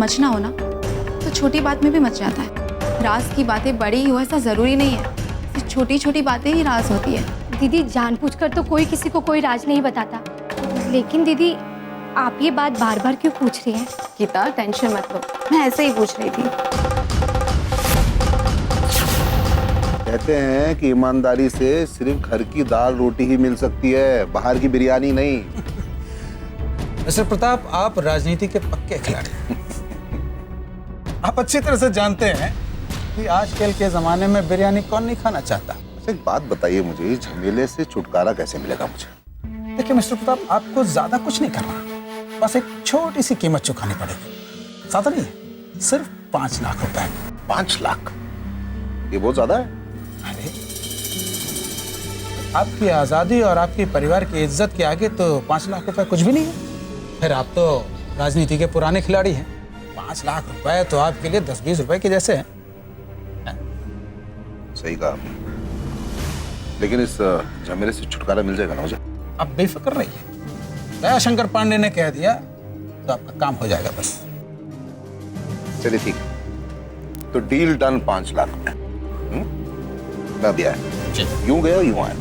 मचना हो ना तो छोटी बात में भी मच जाता है। राज की बातें बड़ी ही हो ऐसा ज़रूरी नहीं है, छोटी छोटी बातें ही राज होती है। दीदी जानबूझकर तो कोई किसी को कोई राज नहीं बताता, लेकिन दीदी आप ये बात बार बार क्यों पूछ रही हैं? गीता टेंशन मत लो, मैं ऐसे ही पूछ रही थी। कहते हैं कि ईमानदारी से सिर्फ घर की दाल रोटी ही मिल सकती है, बाहर की बिरयानी नहीं। मिस्टर प्रताप, आप राजनीति के पक्के खिलाड़ी। आप अच्छी तरह से जानते हैं कि आजकल के जमाने में बिरयानी कौन नहीं खाना चाहता। एक बात बताइए मुझे, इस झमेले से छुटकारा कैसे मिलेगा मुझे? देखिए मिस्टर प्रताप, आपको ज्यादा कुछ नहीं करना, बस एक छोटी सी कीमत चुकानी पड़ेगी। ज्यादा नहीं है, सिर्फ 5 लाख रुपए। 5 लाख? ये बहुत ज्यादा है। अरे आपकी आजादी और आपके परिवार की इज्जत के आगे तो 5 लाख रुपए कुछ भी नहीं है। फिर आप तो राजनीति के पुराने खिलाड़ी हैं। 5 लाख रुपए तो आपके लिए 10-20 रुपए के जैसे हैं। सही कहा आपने, लेकिन इस झमेले से छुटकारा मिल जाएगा ना मुझे? आप बेफिक्र रहिए, दया शंकर पांडे ने कह दिया तो आपका काम हो जाएगा बस। चलिए ठीक, तो डील डन 5 लाख में। मैं अभी आया, यूं गया यूं आया।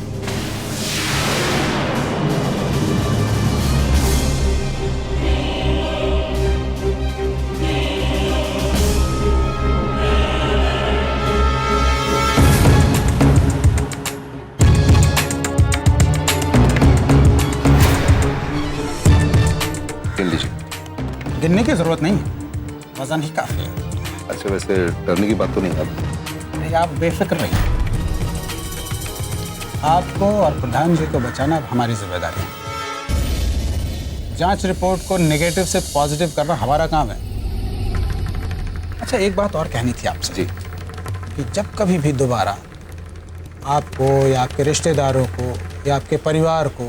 गिनने की जरूरत नहीं है, वजन ही काफी है। अच्छा, वैसे डरने की बात तो नहीं है? अरे आप बेफिक्र रहिए, आपको और प्रधान जी को बचाना हमारी जिम्मेदारी है। जांच रिपोर्ट को नेगेटिव से पॉजिटिव करना हमारा काम है। अच्छा, एक बात और कहनी थी आपसे जी, कि जब कभी भी दोबारा आपको या आपके रिश्तेदारों को या आपके परिवार को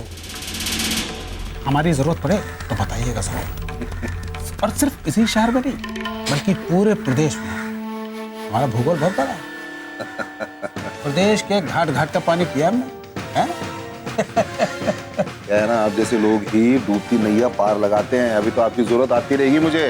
हमारी जरूरत पड़े तो बताइएगा जरूर। और सिर्फ इसी शहर में नहीं बल्कि पूरे प्रदेश में। हमारा भूगोल बहुत बड़ा है। प्रदेश के घाट घाट का पानी पिया हमने, हैं? क्या है ना, आप जैसे लोग ही डूबती नैया पार लगाते हैं। अभी तो आपकी जरूरत आती रहेगी मुझे।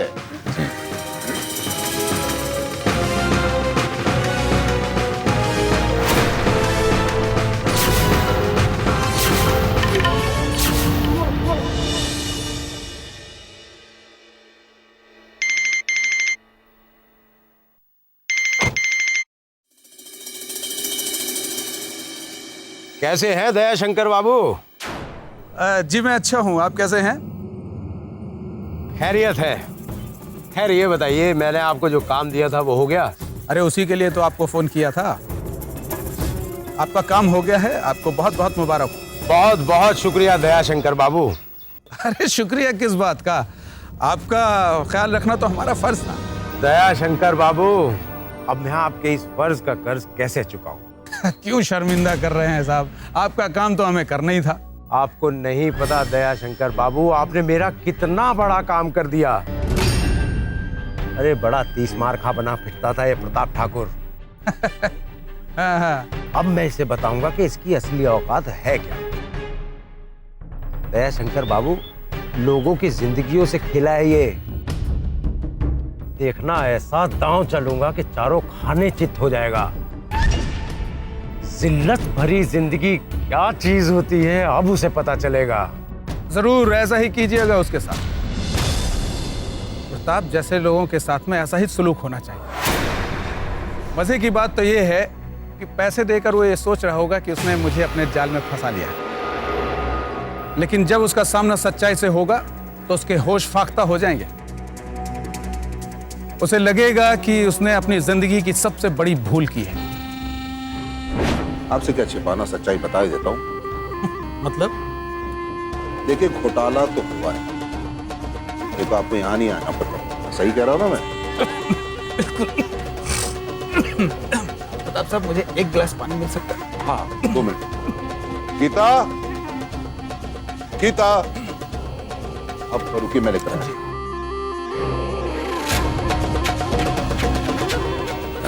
कैसे हैं दया शंकर बाबू? जी मैं अच्छा हूँ, आप कैसे हैं? खैरियत है। खैर ये बताइए, मैंने आपको जो काम दिया था वो हो गया? अरे उसी के लिए तो आपको फोन किया था। आपका काम हो गया है, आपको बहुत बहुत मुबारक हो। बहुत बहुत शुक्रिया दया शंकर बाबू। अरे शुक्रिया किस बात का, आपका ख्याल रखना तो हमारा फर्ज था। दया शंकर बाबू, अब मैं आपके इस फर्ज का कर्ज कैसे चुकाऊं? क्यों शर्मिंदा कर रहे हैं साहब, आपका काम तो हमें करना ही था। आपको नहीं पता दया शंकर बाबू, आपने मेरा कितना बड़ा काम कर दिया। अरे बड़ा 30 मार खा बना फिरता था ये प्रताप ठाकुर। हाँ। अब मैं इसे बताऊंगा कि इसकी असली औकात है क्या। दया शंकर बाबू, लोगों की जिंदगियों से खेला है ये। देखना, ऐसा दांव चलूंगा कि चारों खाने चित हो जाएगा। जिल्लत भरी जिंदगी क्या चीज होती है, अब उसे पता चलेगा। जरूर ऐसा ही कीजिएगा उसके साथ। प्रताप जैसे लोगों के साथ में ऐसा ही सलूक होना चाहिए। मजे की बात तो ये है कि पैसे देकर वो ये सोच रहा होगा कि उसने मुझे अपने जाल में फंसा लिया है, लेकिन जब उसका सामना सच्चाई से होगा तो उसके होश फाख्ता हो जाएंगे। उसे लगेगा कि उसने अपनी जिंदगी की सबसे बड़ी भूल की है। आपसे क्या छिपाना, सच्चाई बता ही देता हूँ। मतलब? देखिए, घोटाला तो हुआ है, देखो आपको यहाँ नहीं आना पड़ता। सही कह रहा हूँ ना मैं? प्रताप साहब, मुझे एक गिलास पानी मिल सकता है? हाँ, 2 मिनट। गीता, गीता, अब रुकी, मैं लेकर आया।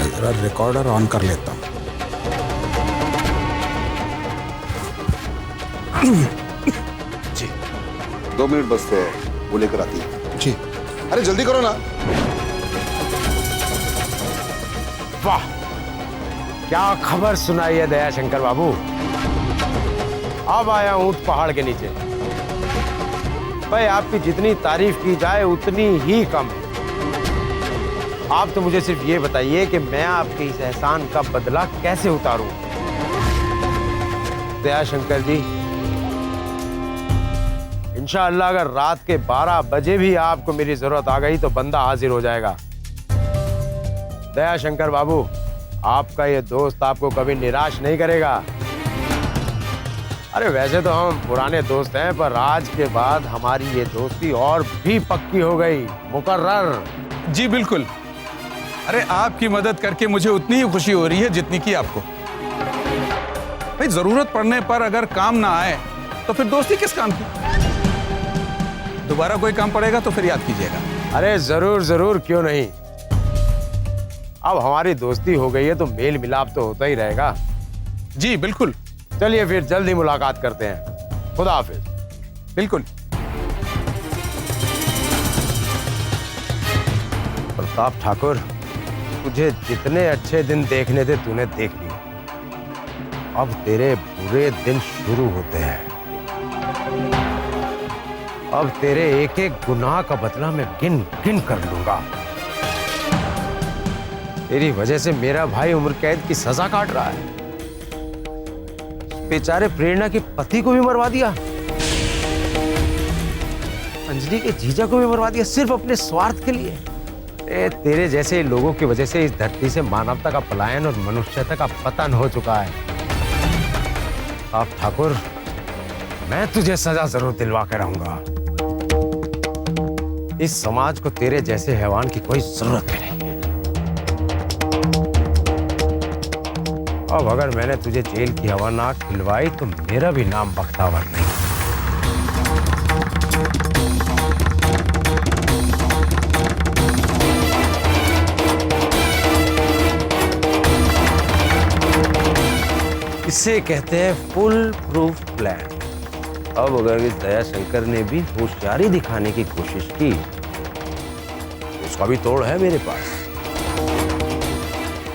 जरा रिकॉर्डर ऑन कर लेता हूँ। जी, 2 मिनट बस है, वो लेकर आती है। जी। अरे जल्दी करो ना। वाह, क्या खबर सुनाई है दया शंकर बाबू। अब आया ऊंट पहाड़ के नीचे। भाई आपकी जितनी तारीफ की जाए उतनी ही कम है। आप तो मुझे सिर्फ ये बताइए कि मैं आपके इस एहसान का बदला कैसे उतारूं। दया शंकर जी, इंशाअल्लाह अगर रात के 12 बजे भी आपको मेरी जरूरत आ गई तो बंदा हाजिर हो जाएगा। दया शंकर बाबू, आपका ये दोस्त आपको कभी निराश नहीं करेगा। अरे वैसे तो हम पुराने दोस्त हैं, पर आज के बाद हमारी ये दोस्ती और भी पक्की हो गई। मुकर्रर। जी बिल्कुल। अरे आपकी मदद करके मुझे उतनी ही खुशी हो रही है जितनी की आपको। भाई जरूरत पड़ने पर अगर काम ना आए तो फिर दोस्ती किस काम की। दोबारा कोई काम पड़ेगा तो फिर याद कीजिएगा। अरे जरूर जरूर, क्यों नहीं। अब हमारी दोस्ती हो गई है तो मेल मिलाप तो होता ही रहेगा। जी बिल्कुल। चलिए फिर जल्दी मुलाकात करते हैं। खुदा हाफिज। बिल्कुल। प्रताप ठाकुर, तुझे जितने अच्छे दिन देखने थे तूने देख लिए। अब तेरे बुरे दिन शुरू होते हैं। अब तेरे एक एक गुनाह का बदला मैं गिन गिन कर लूंगा। तेरी वजह से मेरा भाई उम्र कैद की सजा काट रहा है। बेचारे प्रेरणा के पति को भी मरवा दिया, अंजलि के जीजा को भी मरवा दिया, सिर्फ अपने स्वार्थ के लिए। तेरे जैसे लोगों की वजह से इस धरती से मानवता का पलायन और मनुष्यता का पतन हो चुका है। आप ठाकुर, मैं तुझे सजा जरूर दिलवा कर रहूंगा। इस समाज को तेरे जैसे हैवान की कोई जरूरत नहीं है। अब अगर मैंने तुझे जेल की हवा ना खिलवाई तो मेरा भी नाम बख्तावर नहीं। इसे कहते हैं फुल प्रूफ प्लान। अब अगर इस दया शंकर ने भी होशियारी दिखाने की कोशिश की तो उसका भी तोड़ है मेरे पास।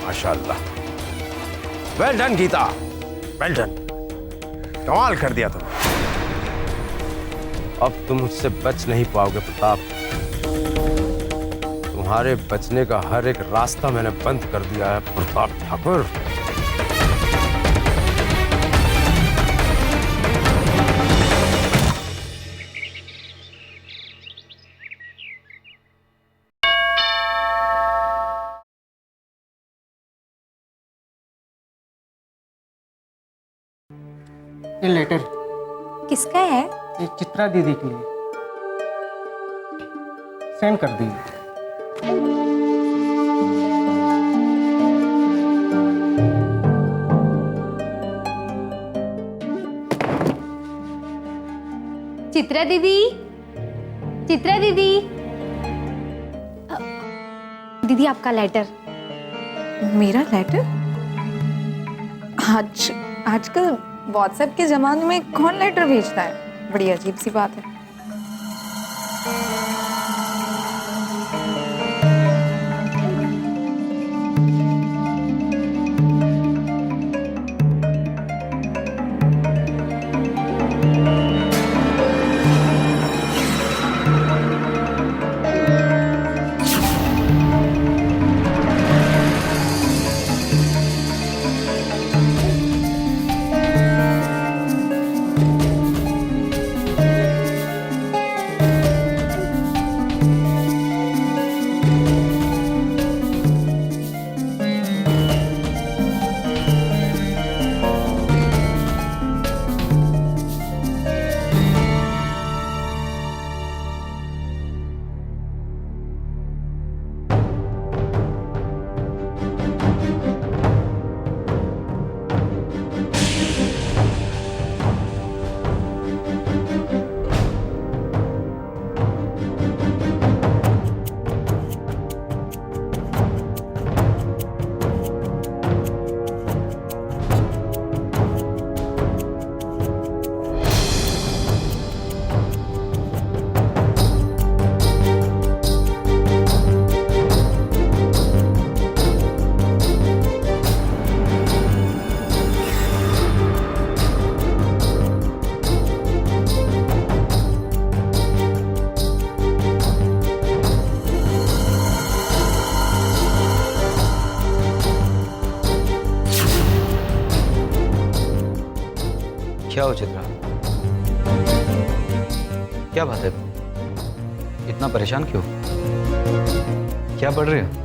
माशाअल्लाह। Well done Geeta, well done. कमाल कर दिया तुम। अब तुम मुझसे बच नहीं पाओगे प्रताप। तुम्हारे बचने का हर एक रास्ता मैंने बंद कर दिया है प्रताप ठाकुर। ये लेटर किसका है? ये चित्रा दीदी के लिए सेंड कर दी। चित्रा दीदी, चित्रा दीदी। दीदी आपका लेटर। मेरा लेटर? आजकल व्हाट्सएप के जमाने में कौन लेटर भेजता है? बड़ी अजीब सी बात है। क्या हो चित्रा? क्या बात है? इतना परेशान क्यों? क्या पढ़ रहे हो?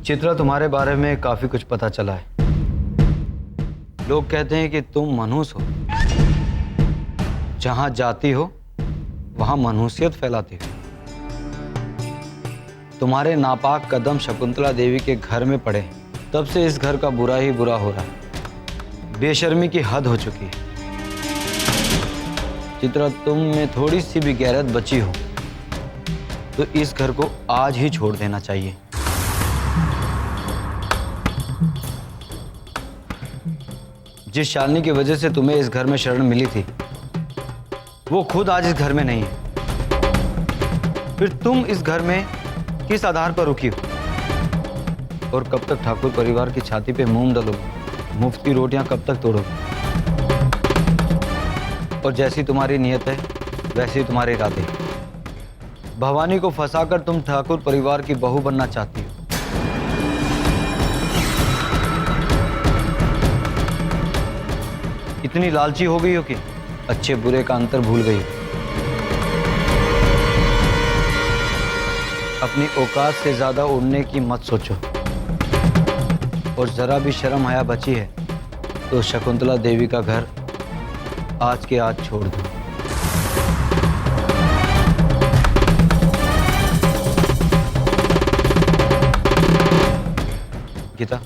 चित्रा, तुम्हारे बारे में काफी कुछ पता चला है। लोग कहते हैं कि तुम मनहूस हो, जहां जाती हो वहां मनहूसियत फैलाती हो। तुम्हारे नापाक कदम शकुंतला देवी के घर में पड़े, तब से इस घर का बुरा ही बुरा हो रहा है। बेशर्मी की हद हो चुकी है। चित्रा, तुम में थोड़ी सी भी गैरत बची हो तो इस घर को आज ही छोड़ देना चाहिए। जिस शालिनी की वजह से तुम्हें इस घर में शरण मिली थी, वो खुद आज इस घर में नहीं है। फिर तुम इस घर में किस आधार पर रुकी हो? और कब तक ठाकुर परिवार की छाती पे मूंग डालोगे? मुफ्त की रोटियां कब तक तोड़ोगे? और जैसी तुम्हारी नीयत है वैसी तुम्हारे इरादे। भवानी को फंसाकर तुम ठाकुर परिवार की बहू बनना चाहती हो। इतनी लालची हो गई हो कि अच्छे बुरे का अंतर भूल गई हो। अपनी औकात से ज्यादा उड़ने की मत सोचो। और जरा भी शर्म हया बची है तो शकुंतला देवी का घर आज के आज छोड़ दो। गीता,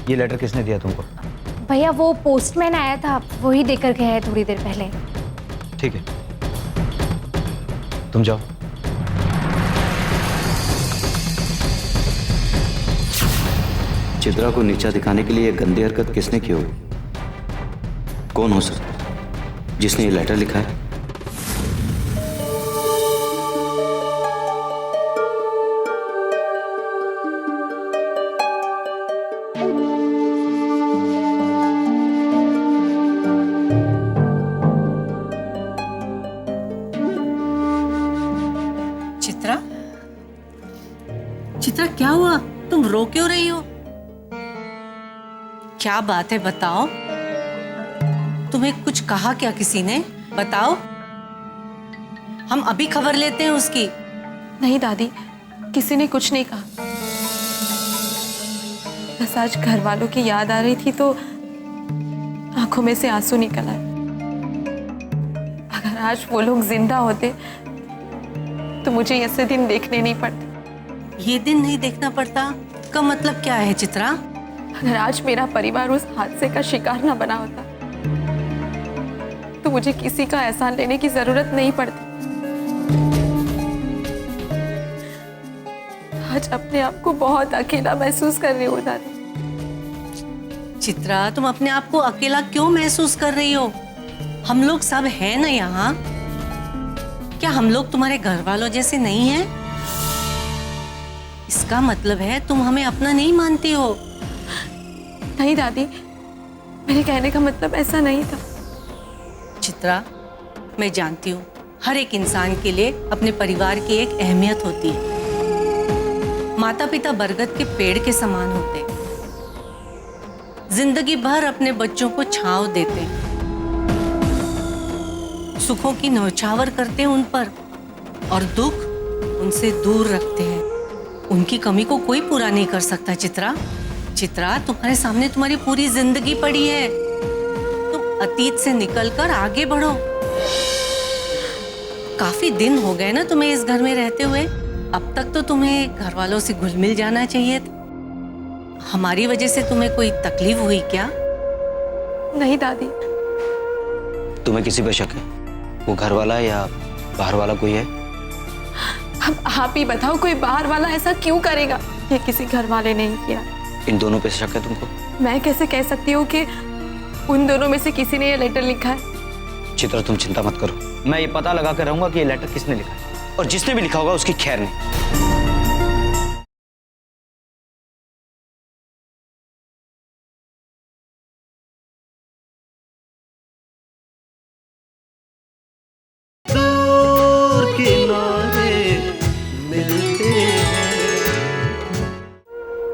ये लेटर किसने दिया तुमको? भैया वो पोस्टमैन आया था, वही देकर गया है थोड़ी देर पहले। ठीक है, तुम जाओ। चित्रा को नीचा दिखाने के लिए ये गंदी हरकत किसने की होगी? कौन हो सकता है जिसने ये लेटर लिखा है? चित्रा, चित्रा क्या हुआ? तुम रो क्यों रही हो? क्या बात है, बताओ। तुम्हें कुछ कहा क्या किसी ने? बताओ, हम अभी खबर लेते हैं उसकी। नहीं दादी, किसी ने कुछ नहीं कहा। बस आज घर वालों की याद आ रही थी तो आंखों में से आंसू निकल आए। अगर आज वो लोग जिंदा होते तो मुझे ऐसे दिन देखने नहीं पड़ते। ये दिन नहीं देखना पड़ता का मतलब क्या है चित्रा? अगर आज मेरा परिवार उस हादसे का शिकार न बना होता तो मुझे किसी का एहसान लेने की जरूरत नहीं पड़ती। आज अपने आप को बहुत अकेला महसूस कर रही हूँ दादी। चित्रा, तुम अपने आप को अकेला क्यों महसूस कर रही हो? हम लोग सब हैं ना यहाँ। क्या हम लोग तुम्हारे घर वालों जैसे नहीं हैं? इसका मतलब है तुम हमें अपना नहीं मानती हो। नहीं दादी, मेरे कहने का मतलब ऐसा नहीं था। चित्रा, मैं जानती हूँ हर एक इंसान के लिए अपने परिवार की एक अहमियत होती है। माता पिता बरगद के पेड़ के समान होते हैं, जिंदगी भर अपने बच्चों को छांव देते हैं, सुखों की न्यौछावर करते हैं उन पर, और दुख उनसे दूर रखते हैं। उनकी कमी को कोई पूरा नहीं कर सकता। चित्रा, चित्रा, तुम्हारे सामने तुम्हारी पूरी जिंदगी पड़ी है। तुम अतीत से निकलकर आगे बढ़ो। काफी दिन हो गए ना तुम्हें इस घर में रहते हुए। अब तक तो तुम्हें घर वालों से घुल मिल जाना चाहिए था। हमारी वजह से तुम्हें कोई तकलीफ हुई क्या? नहीं दादी। तुम्हें किसी पे शक है? वो घर वाला है या बाहर वाला कोई है? अब आप ही बताओ, कोई बाहर वाला ऐसा क्यों करेगा? ये किसी घर वाले ने ही किया। इन दोनों पे शक है तुमको? मैं कैसे कह सकती हूँ कि उन दोनों में से किसी ने ये लेटर लिखा है? चित्रा, तुम चिंता मत करो, मैं ये पता लगा कर रहूंगा कि ये लेटर किसने लिखा है, और जिसने भी लिखा होगा उसकी खैर नहीं।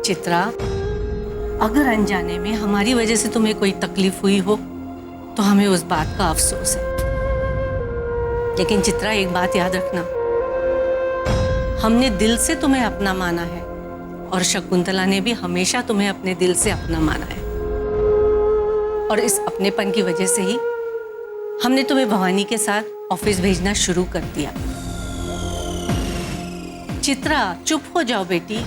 चित्रा, अगर अनजाने में हमारी वजह से तुम्हें कोई तकलीफ हुई हो तो हमें उस बात का अफसोस है। लेकिन चित्रा, एक बात याद रखना, हमने दिल से तुम्हें अपना माना है और शकुंतला ने भी हमेशा तुम्हें अपने दिल से अपना माना है। और इस अपनेपन की वजह से ही हमने तुम्हें भवानी के साथ ऑफिस भेजना शुरू कर दिया। चित्रा, चुप हो जाओ बेटी।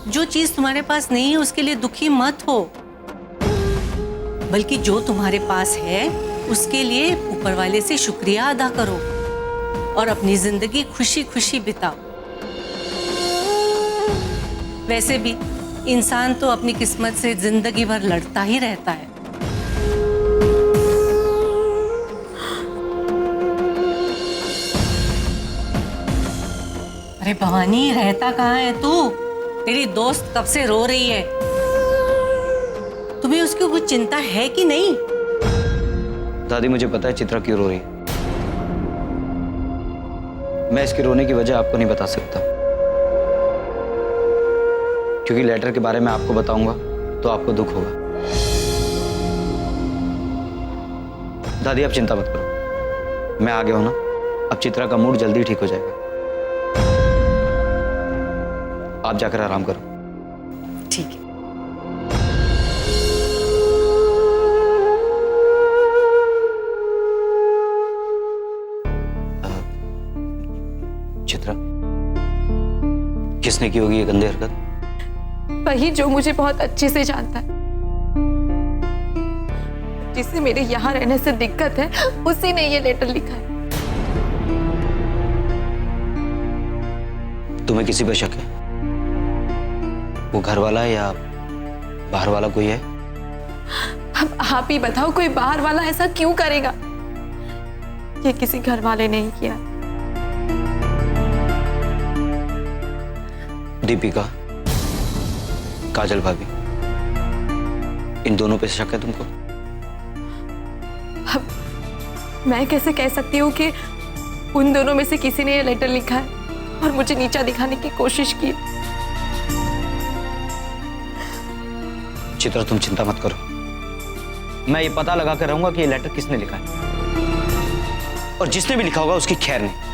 जो चीज तुम्हारे पास नहीं है उसके लिए दुखी मत हो, बल्कि जो तुम्हारे पास है उसके लिए ऊपर वाले से शुक्रिया अदा करो और अपनी जिंदगी खुशी खुशी बिताओ। वैसे भी इंसान तो अपनी किस्मत से जिंदगी भर लड़ता ही रहता है। अरे भवानी, रहता कहाँ है तू? तेरी दोस्त कब से रो रही है। तुम्हें उसकी कुछ चिंता है कि नहीं? दादी, मुझे पता है चित्रा क्यों रो रही है। मैं इसके रोने की वजह आपको नहीं बता सकता, क्योंकि लेटर के बारे में आपको बताऊंगा तो आपको दुख होगा। दादी, आप चिंता मत करो, मैं आ गया हूं ना। अब चित्रा का मूड जल्दी ठीक हो जाएगा। आप जाकर आराम करो। ठीक है। चित्रा, किसने की होगी ये गंदी हरकत? वही जो मुझे बहुत अच्छे से जानता है, जिसे मेरे यहाँ रहने से दिक्कत है, उसी ने ये लेटर लिखा है। तुम्हें किसी पर शक है? वो घर वाला है या बाहर वाला कोई है? अब आप ही बताओ, कोई बाहर वाला ऐसा क्यों करेगा? ये किसी घर वाले ने ही किया। दीपिका, काजल भाभी, इन दोनों पे शक है तुमको? अब मैं कैसे कह सकती हूँ कि उन दोनों में से किसी ने ये लेटर लिखा है और मुझे नीचा दिखाने की कोशिश की। चित्रा, तुम चिंता मत करो, मैं ये पता लगा कर रहूंगा कि ये लेटर किसने लिखा है, और जिसने भी लिखा होगा उसकी खैर नहीं।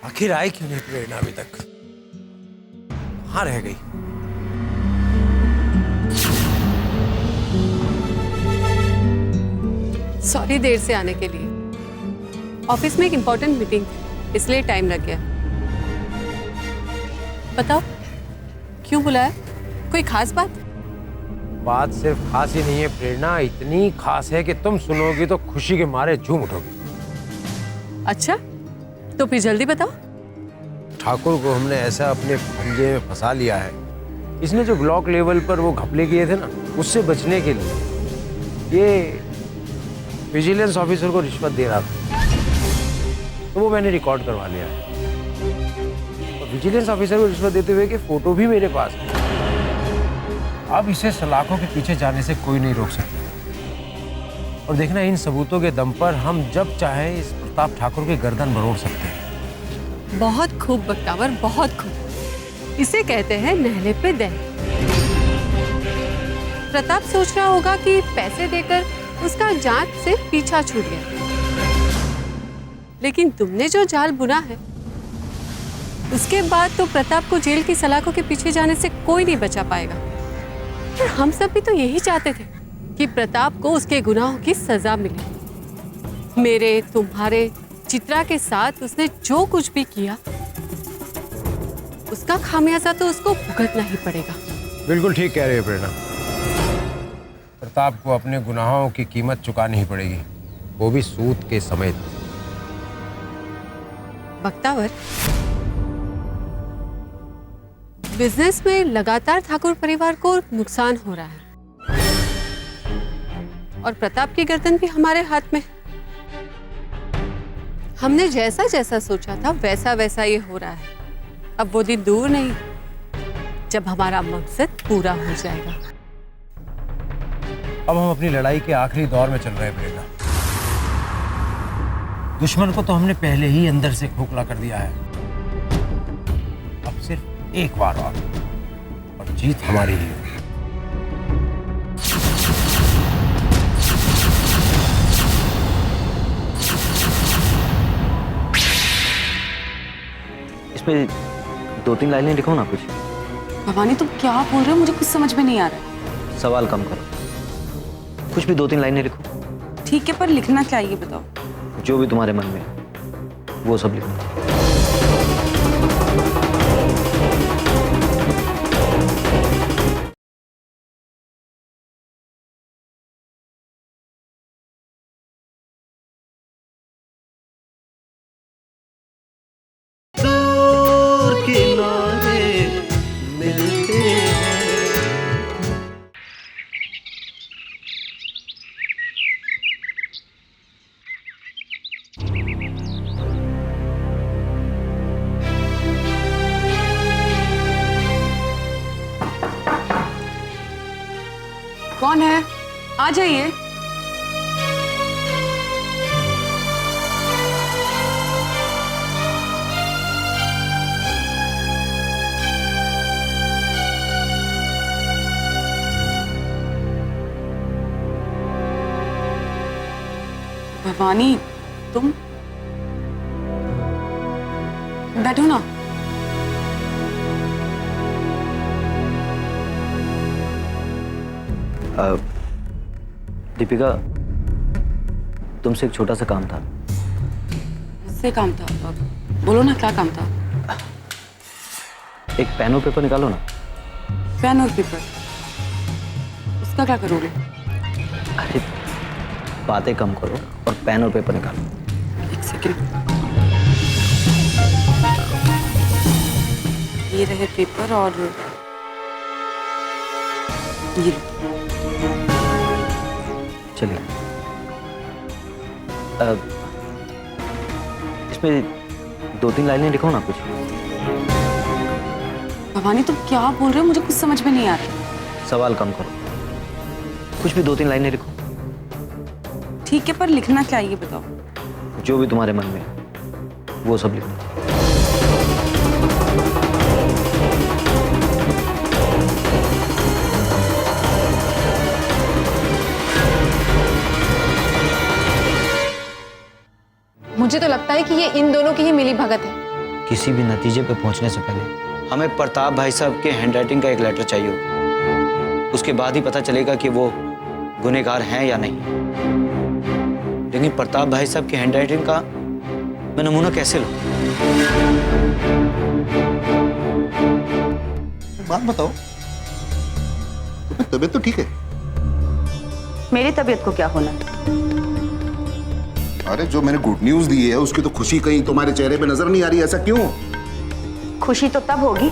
आखिर आई क्यों नहीं प्रेरणा अभी तक? कहाँ रह गई? सॉरी देर से आने के लिए। ऑफिस में एक इम्पोर्टेंट मीटिंग थी, इसलिए टाइम लग गया। बताओ, क्यों बुलाया? कोई खास बात? बात सिर्फ खास ही नहीं है प्रेरणा, इतनी खास है कि तुम सुनोगी तो खुशी के मारे झूम उठोगी। अच्छा, तो फिर जल्दी बताओ। ठाकुर को हमने ऐसा अपने पंजे में फंसा लिया है, इसने जो ब्लॉक लेवल पर वो घपले किए थे ना, उससे बचने के लिए ये विजिलेंस ऑफिसर को रिश्वत दे रहा था, तो वो मैंने रिकॉर्ड करवा लिया है। और विजिलेंस ऑफिसर को रिश्वत देते हुए कि फोटो भी मेरे पास है। अब इसे सलाखों के पीछे जाने से कोई नहीं रोक सकता। और देखना, इन सबूतों के दम पर हम जब चाहे इस प्रताप ठाकुर की गर्दन बरोड़ सकते हैं। बहुत खूब बख्तावर, बहुत खूब। इसे कहते हैं नहले पे दहन। प्रताप सोच रहा होगा कि पैसे देकर उसका जांच से पीछा छूट गया, लेकिन तुमने जो जाल बुना है, उसके बाद तो प्रताप को जेल की सलाखों के पीछे जाने से कोई नहीं बचा पाएगा। और हम सब भी तो यही चाहते थे कि प्रताप को उसके गुनाहों की सजा मिले। मेरे, तुम्हारे, चित्रा के साथ उसने जो कुछ भी किया, उसका खामियाजा तो उसको भुगतना ही पड़ेगा। बिल्कुल ठीक कह रही है प्रेरणा। प्रताप को अपने गुनाहों की कीमत चुकानी ही पड़ेगी, वो भी सूद के समेत। बख्तावर, बिजनेस में लगातार ठाकुर परिवार को नुकसान हो रहा है और प्रताप की गर्दन भी हमारे हाथ में। हमने जैसा जैसा सोचा था वैसा वैसा ये हो रहा है। अब वो दिन दूर नहीं जब हमारा मकसद पूरा हो जाएगा। अब हम अपनी लड़ाई के आखिरी दौर में चल रहे हैं प्रेरणा। दुश्मन को तो हमने पहले ही अंदर से खोखला कर दिया है। अब सिर्फ एक बार और जीत हमारी ही है। इसमें 2-3 लाइनें लिखो ना कुछ। भवानी तुम क्या बोल रहे हो, मुझे कुछ समझ में नहीं आ रहा। सवाल कम करो, कुछ भी 2-3 लाइनें लिखो। ठीक है, पर लिखना क्या है ये बताओ। जो भी तुम्हारे मन में है वो सब लिखो। कौन है? आ जाइए। भवानी तुम बैठो ना। दीपिका, तुमसे एक छोटा सा काम था। मुझसे काम था? बोलो ना, क्या काम था? एक पेन और पेपर निकालो ना। पेन और पेपर? उसका क्या करोगे? अरे बातें कम करो और पेन और पेपर निकालो। एक सेकंड। ये रहे पेपर और ये लो। चलिए। इसमें 2-3 लाइनें लिखो ना कुछ। भवानी तुम क्या बोल रहे हो, मुझे कुछ समझ में नहीं आ रहा। सवाल कम करो, कुछ भी 2-3 लाइनें लिखो। ठीक है, पर लिखना क्या है ये बताओ। जो भी तुम्हारे मन में है वो सब लिखो। मुझे तो लगता है कि ये इन दोनों की ही मिली भगत है। किसी भी नतीजे पे पहुंचने से पहले हमें प्रताप भाई साहब के हैंडराइटिंग का एक लेटर चाहिए होगा। उसके बाद ही पता चलेगा कि वो गुनहगार हैं या नहीं। लेकिन प्रताप भाई साहब की हैंडराइटिंग का मैं नमूना कैसे लूं? बात बताओ, तुम्हें तबीयत तो ठीक है? मेरी तबीयत को क्या होना है? अरे जो मैंने गुड न्यूज दी है उसकी तो खुशी कहीं तुम्हारे चेहरे पे नजर नहीं आ रही, ऐसा क्यों? खुशी तो तब होगी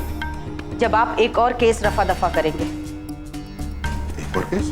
जब आप एक और केस रफा दफा करेंगे। एक और केस?